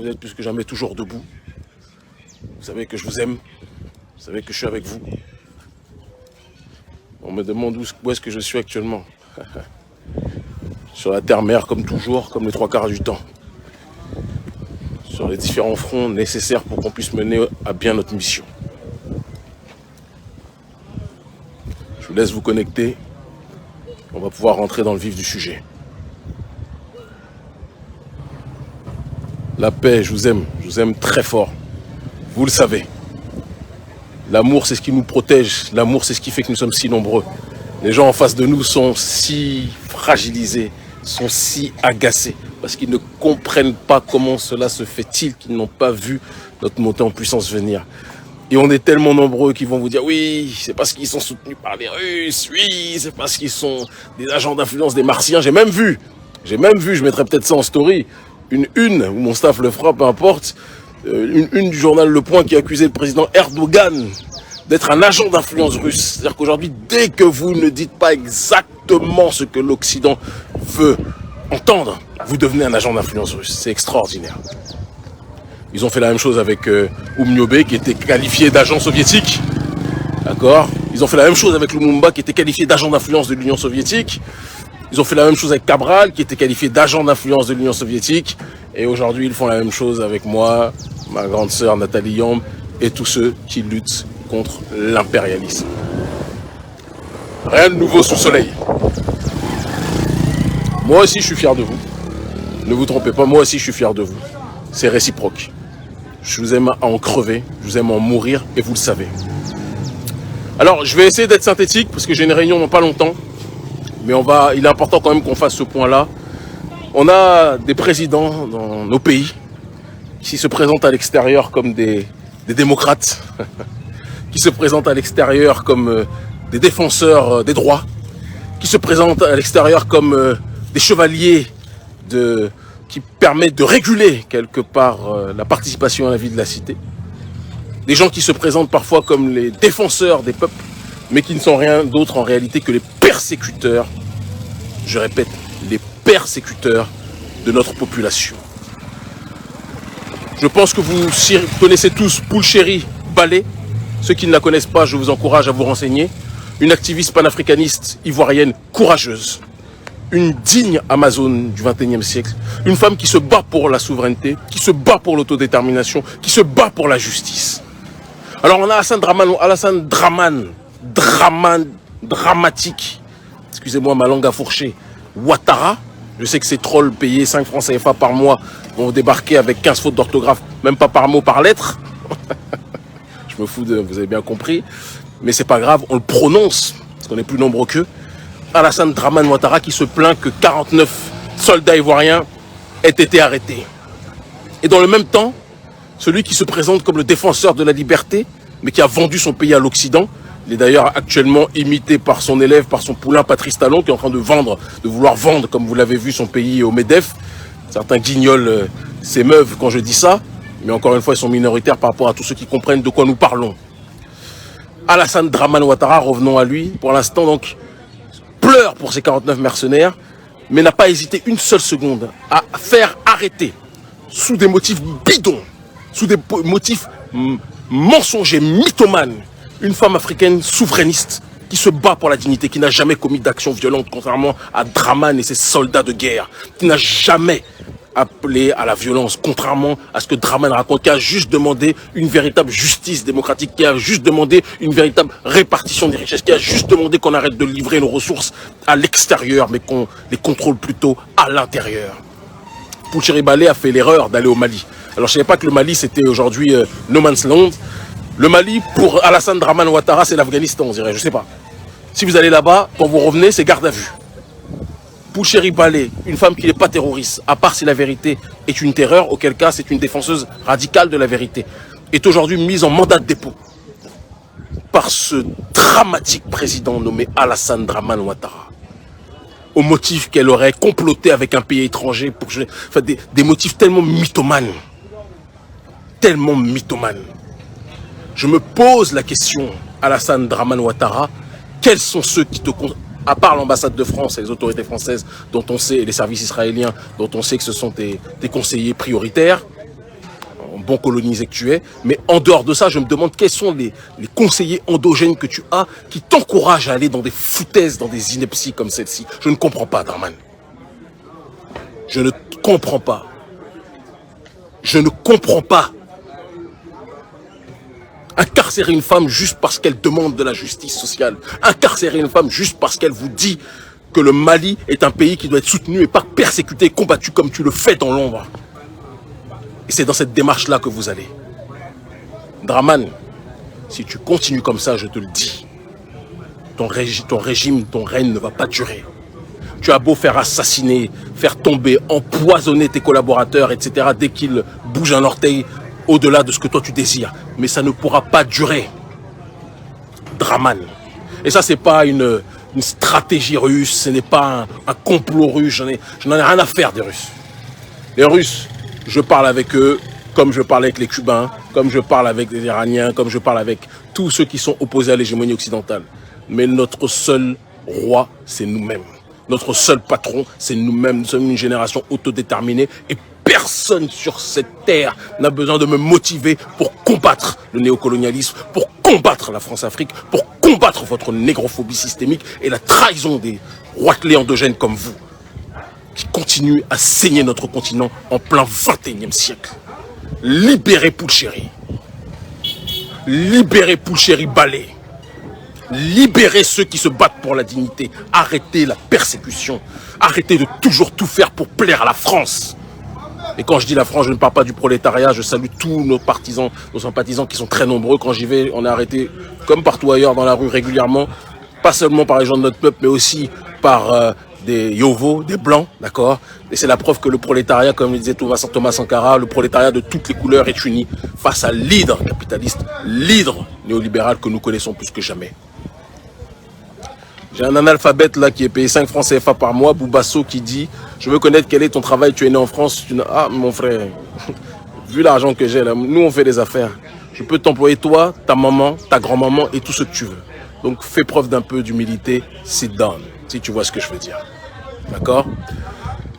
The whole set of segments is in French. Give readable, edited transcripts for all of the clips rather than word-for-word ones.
d'être plus que jamais toujours debout. Vous savez que je vous aime. Vous savez que je suis avec vous. On me demande où est-ce que je suis actuellement. Sur la terre-mère comme toujours, comme les 3/4 du temps. Sur les différents fronts nécessaires pour qu'on puisse mener à bien notre mission. Je vous laisse vous connecter. On va pouvoir rentrer dans le vif du sujet. La paix, je vous aime très fort. Vous le savez. L'amour, c'est ce qui nous protège. L'amour, c'est ce qui fait que nous sommes si nombreux. Les gens en face de nous sont si fragilisés, sont si agacés, parce qu'ils ne comprennent pas comment cela se fait-il, qu'ils n'ont pas vu notre montée en puissance venir. Et on est tellement nombreux qui vont vous dire oui, c'est parce qu'ils sont soutenus par les Russes, oui, c'est parce qu'ils sont des agents d'influence des Martiens. J'ai même vu, je mettrai peut-être ça en story, une, ou mon staff le fera, peu importe, une du journal Le Point qui accusait le président Erdogan d'être un agent d'influence russe. C'est-à-dire qu'aujourd'hui, dès que vous ne dites pas exactement ce que l'Occident veut entendre, vous devenez un agent d'influence russe. C'est extraordinaire. Ils ont fait la même chose avec Oumniobé, qui était qualifié d'agent soviétique. D'accord ? Ils ont fait la même chose avec Lumumba, qui était qualifié d'agent d'influence de l'Union soviétique. Ils ont fait la même chose avec Cabral, qui était qualifié d'agent d'influence de l'Union soviétique. Et aujourd'hui, ils font la même chose avec moi, ma grande sœur Nathalie Yamb, et tous ceux qui luttent contre l'impérialisme. Rien de nouveau sous le soleil. Moi aussi, je suis fier de vous. Ne vous trompez pas, moi aussi, je suis fier de vous. C'est réciproque. Je vous aime à en crever, je vous aime à en mourir, et vous le savez. Alors, je vais essayer d'être synthétique, parce que j'ai une réunion dans pas longtemps. Mais il est important quand même qu'on fasse ce point-là. On a des présidents dans nos pays qui se présentent à l'extérieur comme des démocrates, qui se présentent à l'extérieur comme des défenseurs des droits, qui se présentent à l'extérieur comme des chevaliers qui permettent de réguler quelque part la participation à la vie de la cité. Des gens qui se présentent parfois comme les défenseurs des peuples, mais qui ne sont rien d'autre en réalité que les persécuteurs, je répète, les persécuteurs de notre population. Je pense que vous connaissez tous Pulchéri Ballé. Ceux qui ne la connaissent pas, je vous encourage à vous renseigner. Une activiste panafricaniste ivoirienne courageuse. Une digne Amazone du XXIe siècle. Une femme qui se bat pour la souveraineté, qui se bat pour l'autodétermination, qui se bat pour la justice. Alors on a Alassane dramatique. Excusez-moi ma langue a fourché. Ouattara. Je sais que ces trolls payés 5 francs CFA par mois vont débarquer avec 15 fautes d'orthographe, même pas par mot, par lettre. Je me fous vous avez bien compris. Mais c'est pas grave, on le prononce, parce qu'on est plus nombreux qu'eux. Alassane Dramane Ouattara qui se plaint que 49 soldats ivoiriens aient été arrêtés. Et dans le même temps, celui qui se présente comme le défenseur de la liberté, mais qui a vendu son pays à l'Occident, il est d'ailleurs actuellement imité par son élève, par son poulain Patrice Talon, qui est en train de vouloir vendre, comme vous l'avez vu, son pays au MEDEF. Certains guignolent s'émeuvent quand je dis ça, mais encore une fois, ils sont minoritaires par rapport à tous ceux qui comprennent de quoi nous parlons. Alassane Dramane Ouattara, revenons à lui, pour l'instant donc, pleure pour ses 49 mercenaires, mais n'a pas hésité une seule seconde à faire arrêter, sous des motifs bidons, sous des motifs mensongers, mythomanes, une femme africaine souverainiste qui se bat pour la dignité, qui n'a jamais commis d'action violente, contrairement à Dramane et ses soldats de guerre, qui n'a jamais appelé à la violence, contrairement à ce que Dramane raconte, qui a juste demandé une véritable justice démocratique, qui a juste demandé une véritable répartition des richesses, qui a juste demandé qu'on arrête de livrer nos ressources à l'extérieur, mais qu'on les contrôle plutôt à l'intérieur. Pulchéri Ballé a fait l'erreur d'aller au Mali. Alors je ne savais pas que le Mali c'était aujourd'hui no man's land. Le Mali, pour Alassane Dramane Ouattara, c'est l'Afghanistan, on dirait, je sais pas. Si vous allez là-bas, quand vous revenez, c'est garde à vue. Pulchéri Ballé, une femme qui n'est pas terroriste, à part si la vérité est une terreur, auquel cas c'est une défenseuse radicale de la vérité, est aujourd'hui mise en mandat de dépôt par ce dramatique président nommé Alassane Dramane Ouattara, au motif qu'elle aurait comploté avec un pays étranger, enfin, des motifs tellement mythomanes. Tellement mythomanes. Je me pose la question, Alassane Dramane Ouattara, quels sont ceux qui te comptent, à part l'ambassade de France et les autorités françaises, dont on sait, et les services israéliens, dont on sait que ce sont tes conseillers prioritaires, bon colonisé que tu es. Mais en dehors de ça, je me demande quels sont les conseillers endogènes que tu as qui t'encouragent à aller dans des foutaises, dans des inepties comme celle-ci. Je ne comprends pas, Draman. Je ne comprends pas. Je ne comprends pas. Incarcérer une femme juste parce qu'elle demande de la justice sociale. Incarcérer une femme juste parce qu'elle vous dit que le Mali est un pays qui doit être soutenu et pas persécuté, combattu comme tu le fais dans l'ombre. Et c'est dans cette démarche-là que vous allez. Draman, si tu continues comme ça, je te le dis, ton régime, ton règne ne va pas durer. Tu as beau faire assassiner, faire tomber, empoisonner tes collaborateurs, etc. dès qu'ils bougent un orteil au-delà de ce que toi tu désires. Mais ça ne pourra pas durer. Draman. Et ça, c'est pas une stratégie russe, ce n'est pas un complot russe. Je n'en ai rien à faire des Russes. Les Russes, je parle avec eux comme je parle avec les Cubains, comme je parle avec les Iraniens, comme je parle avec tous ceux qui sont opposés à l'hégémonie occidentale. Mais notre seul roi, c'est nous-mêmes. Notre seul patron, c'est nous-mêmes. Nous sommes une génération autodéterminée et personne sur cette terre n'a besoin de me motiver pour combattre le néocolonialisme, pour combattre la France-Afrique, pour combattre votre négrophobie systémique et la trahison des roitelets endogènes comme vous, qui continuent à saigner notre continent en plein 21e siècle. Libérez Pulchéry. Libérez Pulchéry Balé. Libérez ceux qui se battent pour la dignité. Arrêtez la persécution. Arrêtez de toujours tout faire pour plaire à la France. Et quand je dis la France, je ne parle pas du prolétariat. Je salue tous nos partisans, nos sympathisants qui sont très nombreux. Quand j'y vais, on est arrêté comme partout ailleurs dans la rue régulièrement. Pas seulement par les gens de notre peuple, mais aussi par des Yovos, des Blancs, d'accord. Et c'est la preuve que le prolétariat, comme le disait Thomas Sankara, le prolétariat de toutes les couleurs est uni face à l'hydre capitaliste, l'hydre néolibéral que nous connaissons plus que jamais. J'ai un analphabète là qui est payé 5 francs CFA par mois, Boubasso, qui dit « Je veux connaître quel est ton travail, tu es né en France. » Ah mon frère, vu l'argent que j'ai là, nous on fait des affaires. Je peux t'employer toi, ta maman, ta grand-maman et tout ce que tu veux. Donc fais preuve d'un peu d'humilité, sit down, si tu vois ce que je veux dire. D'accord?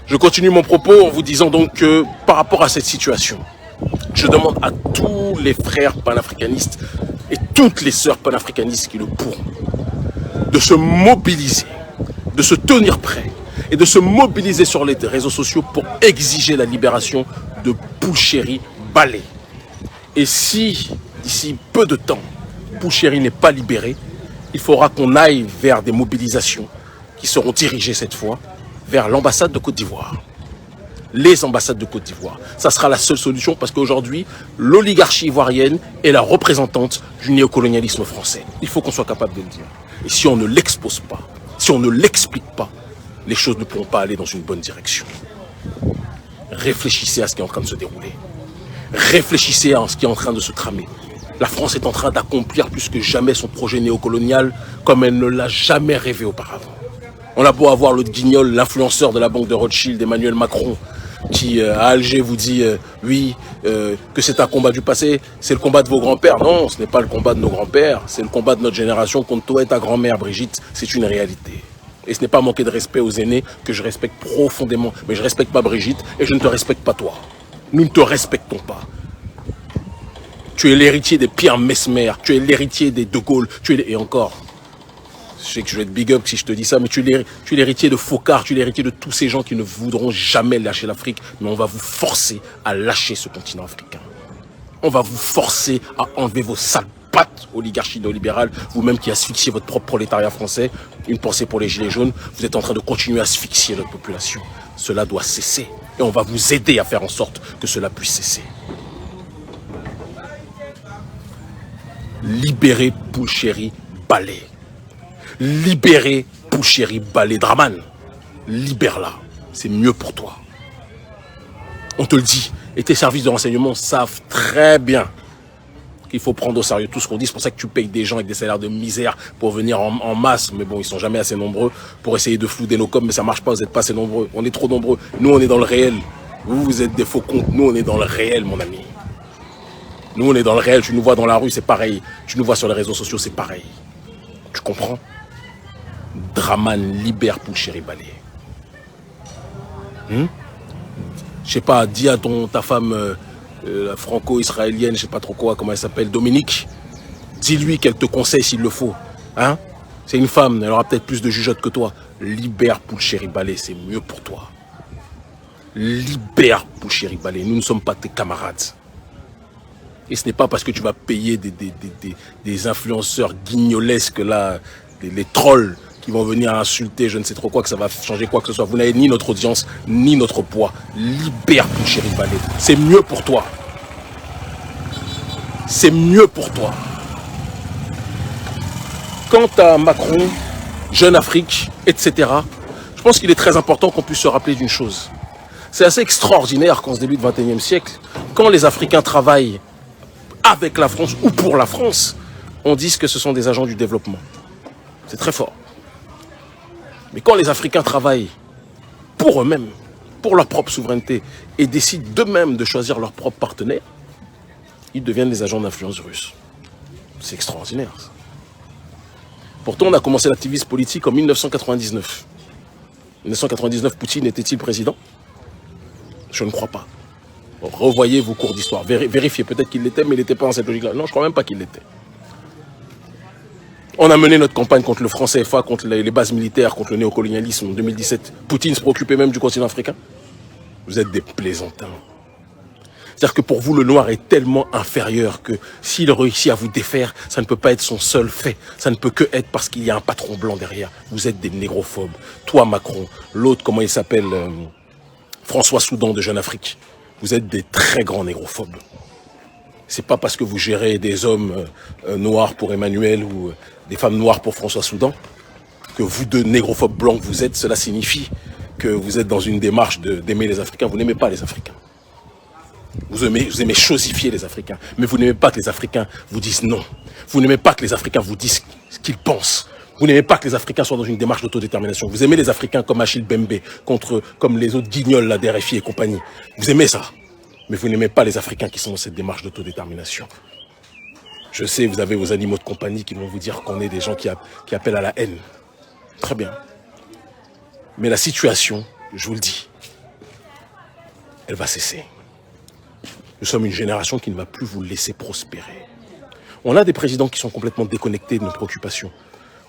Je continue mon propos en vous disant donc que par rapport à cette situation, je demande à tous les frères panafricanistes et toutes les sœurs panafricanistes qui le pourront de se mobiliser, de se tenir prêt et de se mobiliser sur les réseaux sociaux pour exiger la libération de Pulchéry Balé. Et si, d'ici peu de temps, Pulchéry n'est pas libéré, il faudra qu'on aille vers des mobilisations qui seront dirigées cette fois vers l'ambassade de Côte d'Ivoire. Les ambassades de Côte d'Ivoire. Ça sera la seule solution parce qu'aujourd'hui, l'oligarchie ivoirienne est la représentante du néocolonialisme français. Il faut qu'on soit capable de le dire. Et si on ne l'expose pas, si on ne l'explique pas, les choses ne pourront pas aller dans une bonne direction. Réfléchissez à ce qui est en train de se dérouler. Réfléchissez à ce qui est en train de se tramer. La France est en train d'accomplir plus que jamais son projet néocolonial comme elle ne l'a jamais rêvé auparavant. On a beau avoir l'autre guignol, l'influenceur de la banque de Rothschild, Emmanuel Macron, qui à Alger vous dit oui, que c'est un combat du passé, c'est le combat de vos grands-pères. Non, ce n'est pas le combat de nos grands-pères, c'est le combat de notre génération contre toi et ta grand-mère Brigitte, c'est une réalité. Et ce n'est pas manquer de respect aux aînés que je respecte profondément, mais je ne respecte pas Brigitte et je ne te respecte pas toi. Nous ne te respectons pas. Tu es l'héritier des Pierre Messmer, tu es l'héritier des De Gaulle, et encore, je sais que je vais être big up si je te dis ça, mais tu es l'héritier de Focard, tu es l'héritier de tous ces gens qui ne voudront jamais lâcher l'Afrique, mais on va vous forcer à lâcher ce continent africain. On va vous forcer à enlever vos sales pattes, oligarchie néolibérale, vous-même qui asphyxiez votre propre prolétariat français. Une pensée pour les gilets jaunes, vous êtes en train de continuer à asphyxier notre population. Cela doit cesser et on va vous aider à faire en sorte que cela puisse cesser. Libérez Pulchéry Balé. Libérez Pulchéry Balé. Draman, libère-la. C'est mieux pour toi. On te le dit. Et tes services de renseignement savent très bien qu'il faut prendre au sérieux tout ce qu'on dit. C'est pour ça que tu payes des gens avec des salaires de misère pour venir en masse. Mais bon, ils sont jamais assez nombreux pour essayer de flouder nos coms. Mais ça marche pas, vous n'êtes pas assez nombreux. On est trop nombreux. Nous, on est dans le réel. Vous, vous êtes des faux comptes. Nous, on est dans le réel, mon ami. Nous, on est dans le réel. Tu nous vois dans la rue, c'est pareil. Tu nous vois sur les réseaux sociaux, c'est pareil. Tu comprends? Draman, libère Pulchéry Balé. Je sais pas, dis à ta femme la franco-israélienne, je sais pas trop quoi, comment elle s'appelle, Dominique. Dis-lui qu'elle te conseille s'il le faut. Hein? C'est une femme, elle aura peut-être plus de jugeote que toi. Libère Pouchéri Balé, c'est mieux pour toi. Libère Pouchéri Balé, nous ne sommes pas tes camarades. Et ce n'est pas parce que tu vas payer des influenceurs guignolesques, là, les trolls qui vont venir insulter je ne sais trop quoi, que ça va changer quoi que ce soit. Vous n'avez ni notre audience, ni notre poids. Libère Pouchéri Balé, c'est mieux pour toi. C'est mieux pour toi. Quant à Macron, Jeune Afrique, etc., je pense qu'il est très important qu'on puisse se rappeler d'une chose. C'est assez extraordinaire qu'en ce début du XXIe siècle, quand les Africains travaillent avec la France ou pour la France, on dise que ce sont des agents du développement. C'est très fort. Mais quand les Africains travaillent pour eux-mêmes, pour leur propre souveraineté, et décident d'eux-mêmes de choisir leur propre partenaire, ils deviennent des agents d'influence russe. C'est extraordinaire, ça. Pourtant, on a commencé l'activisme politique en 1999. 1999, Poutine était-il président? Je ne crois pas. Bon, revoyez vos cours d'histoire. Vérifiez, peut-être qu'il l'était, mais il n'était pas dans cette logique-là. Non, je ne crois même pas qu'il l'était. On a mené notre campagne contre le franc CFA, contre les bases militaires, contre le néocolonialisme en 2017. Poutine se préoccupait même du continent africain. Vous êtes des plaisantins. C'est-à-dire que pour vous, le noir est tellement inférieur que s'il réussit à vous défaire, ça ne peut pas être son seul fait. Ça ne peut que être parce qu'il y a un patron blanc derrière. Vous êtes des négrophobes. Toi, Macron, l'autre, comment il s'appelle, François Soudan de Jeune Afrique. Vous êtes des très grands négrophobes. C'est pas parce que vous gérez des hommes noirs pour Emmanuel ou des femmes noires pour François Soudan que vous, deux négrophobes blancs que vous êtes, cela signifie que vous êtes dans une démarche d'aimer les Africains. Vous n'aimez pas les Africains. Vous aimez chosifier les Africains, mais vous n'aimez pas que les Africains vous disent non. Vous n'aimez pas que les Africains vous disent ce qu'ils pensent. Vous n'aimez pas que les Africains soient dans une démarche d'autodétermination. Vous aimez les Africains comme Achille Bembe, comme les autres guignols, là, des RFI et compagnie. Vous aimez ça. Mais vous n'aimez pas les Africains qui sont dans cette démarche d'autodétermination. Je sais, vous avez vos animaux de compagnie qui vont vous dire qu'on est des gens qui appellent à la haine. Très bien. Mais la situation, je vous le dis, elle va cesser. Nous sommes une génération qui ne va plus vous laisser prospérer. On a des présidents qui sont complètement déconnectés de nos préoccupations.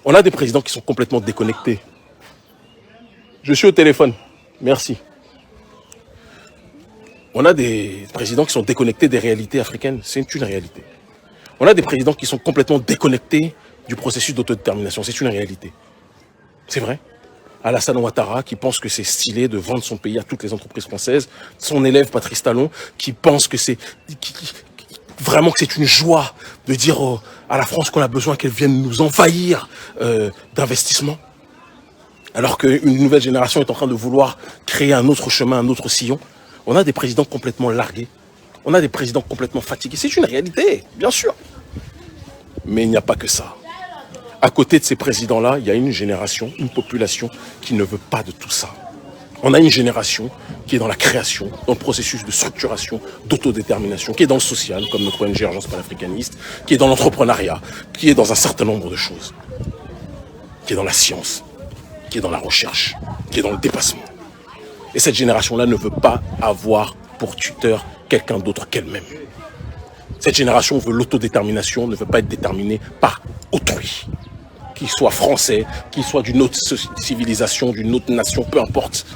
On a des présidents qui sont complètement déconnectés. Je suis au téléphone. Merci. On a des présidents qui sont déconnectés des réalités africaines. C'est une réalité. On a des présidents qui sont complètement déconnectés du processus d'autodétermination. C'est une réalité. C'est vrai. Alassane Ouattara qui pense que c'est stylé de vendre son pays à toutes les entreprises françaises, son élève Patrice Talon qui pense que c'est vraiment que c'est une joie de dire à la France qu'on a besoin qu'elle vienne nous envahir d'investissements, alors qu'une nouvelle génération est en train de vouloir créer un autre chemin, un autre sillon. On a des présidents complètement largués, on a des présidents complètement fatigués. C'est une réalité, bien sûr. Mais il n'y a pas que ça. À côté de ces présidents-là, il y a une génération, une population qui ne veut pas de tout ça. On a une génération qui est dans la création, dans le processus de structuration, d'autodétermination, qui est dans le social, comme notre ONG Urgence panafricaniste, qui est dans l'entrepreneuriat, qui est dans un certain nombre de choses, qui est dans la science, qui est dans la recherche, qui est dans le dépassement. Et cette génération-là ne veut pas avoir pour tuteur quelqu'un d'autre qu'elle-même. Cette génération veut l'autodétermination, ne veut pas être déterminée par autrui. Qu'il soit français, qu'il soit d'une autre civilisation, d'une autre nation, peu importe.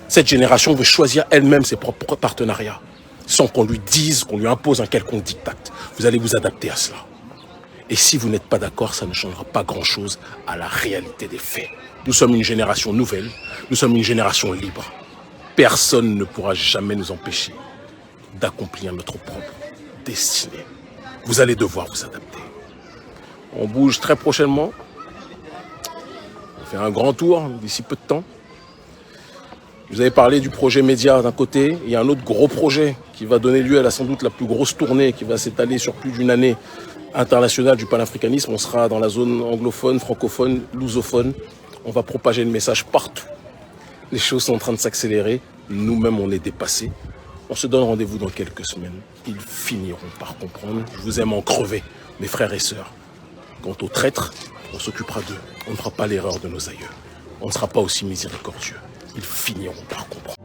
Cette génération veut choisir elle-même ses propres partenariats, sans qu'on lui dise, qu'on lui impose un quelconque diktat. Vous allez vous adapter à cela. Et si vous n'êtes pas d'accord, ça ne changera pas grand-chose à la réalité des faits. Nous sommes une génération nouvelle, nous sommes une génération libre. Personne ne pourra jamais nous empêcher d'accomplir notre propre destinée. Vous allez devoir vous adapter. On bouge très prochainement. On fait un grand tour d'ici peu de temps. Je vous avais parlé du projet Média d'un côté. Il y a un autre gros projet qui va donner lieu à sans doute la plus grosse tournée qui va s'étaler sur plus d'une année internationale du panafricanisme. On sera dans la zone anglophone, francophone, lusophone. On va propager le message partout. Les choses sont en train de s'accélérer. Nous-mêmes, on est dépassés. On se donne rendez-vous dans quelques semaines. Ils finiront par comprendre. Je vous aime en crever, mes frères et sœurs. Quant aux traîtres, on s'occupera d'eux. On ne fera pas l'erreur de nos aïeux. On ne sera pas aussi miséricordieux. Ils finiront par comprendre.